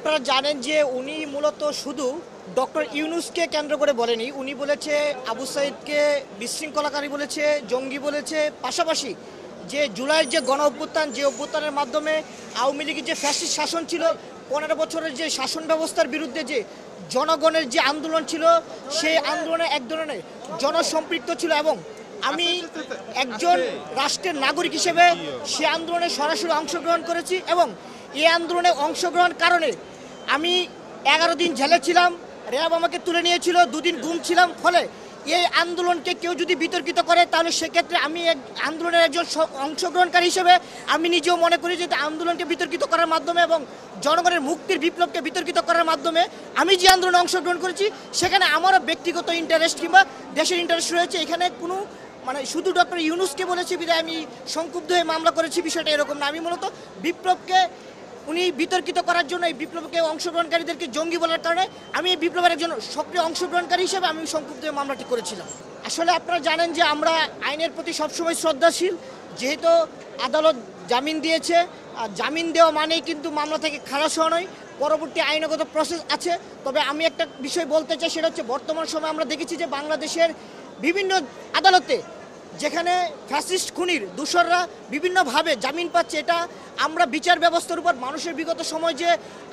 আপনারা জানেন যে উনি মূলত শুধু ডক্টর ইউনূসকে কেন্দ্র করে বলেনি, উনি বলেছে আবু সাঈদকে বিশৃঙ্খলাকারী বলেছে, জঙ্গি বলেছে। পাশাপাশি যে জুলাইয়ের যে গণ অভ্যুত্থান, যে অভ্যুত্থানের মাধ্যমে আওয়ামী লীগের যে ফ্যাসিস্ট শাসন ছিল, 15 বছরের যে শাসন ব্যবস্থার বিরুদ্ধে যে জনগণের যে আন্দোলন ছিল, সেই আন্দোলনে এক ধরনের জনসম্পৃক্ত ছিল। এবং আমি একজন রাষ্ট্রের নাগরিক হিসেবে সে আন্দোলনে সরাসরি অংশগ্রহণ করেছি এবং এই আন্দোলনে অংশগ্রহণ কারণে আমি 11 দিন জেলে ছিলাম, র্যাব আমাকে তুলে নিয়েছিল, 2 দিন গুম ছিলাম। ফলে এই আন্দোলনকে কেউ যদি বিতর্কিত করে তাহলে সেক্ষেত্রে আমি আন্দোলনের একজন অংশগ্রহণকারী হিসেবে আমি নিজেও মনে করি যে আন্দোলনকে বিতর্কিত করার মাধ্যমে এবং জনগণের মুক্তির বিপ্লবকে বিতর্কিত করার মাধ্যমে আমি যে আন্দোলনে অংশগ্রহণ করেছি সেখানে আমারও ব্যক্তিগত ইন্টারেস্ট কিংবা দেশের ইন্টারেস্ট রয়েছে। এখানে কোনো শুধু ডক্টর ইউনূসকে বলেছি বিধায় আমি সংক্ষুব্ধ হয়ে মামলা করেছি, বিষয়টা এরকম না। আমি মূলত বিপ্লবকে উনি বিতর্কিত করার জন্য এই বিপ্লবকে অংশগ্রহণকারীদেরকে জঙ্গি বলার কারণে আমি এই বিপ্লবের একজন সক্রিয় অংশগ্রহণকারী হিসেবে আমি সংক্ষুব্ধ হয়ে মামলাটি করেছিলাম। আসলে আপনারা জানেন যে আমরা আইনের প্রতি সবসময় শ্রদ্ধাশীল। যেহেতু আদালত জামিন দিয়েছে, আর জামিন দেওয়া মানেই কিন্তু মামলা থেকে খালাস হওয়া নয়, পরবর্তী আইনগত প্রসেস আছে। তবে আমি একটা বিষয় বলতে চাই, সেটা হচ্ছে বর্তমান সময়ে আমরা দেখেছি যে বাংলাদেশের বিভিন্ন আদালতে যেখানে ফ্যাসিস্ট খুনির দোষররা বিভিন্নভাবে জামিন পাচ্ছে, এটা আমরা বিচার ব্যবস্থার উপর মানুষের বিগত সময় যে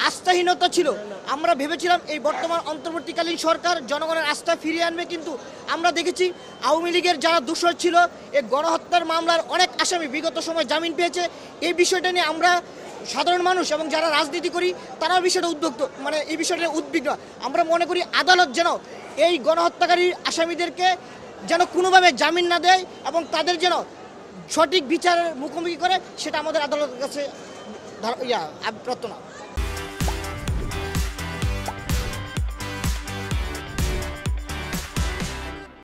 আস্থাহীনতা ছিল, আমরা ভেবেছিলাম এই বর্তমান অন্তর্বর্তীকালীন সরকার জনগণের আস্থা ফিরিয়ে আনবে। কিন্তু আমরা দেখেছি আওয়ামী লীগের যারা দোষর ছিল, এই গণহত্যার মামলার অনেক আসামি বিগত সময় জামিন পেয়েছে। এই বিষয়টা নিয়ে আমরা সাধারণ মানুষ এবং যারা রাজনীতি করি তারাও বিষয়টা এই বিষয়টা উদ্বিগ্ন। আমরা মনে করি আদালত যেন এই গণহত্যাকারী আসামিদেরকে যেন কোনোভাবে জামিন না দেয় এবং তাদের যেন সঠিক বিচারের মুখোমুখি করে, সেটা আমাদের আদালতের কাছে প্রার্থনা।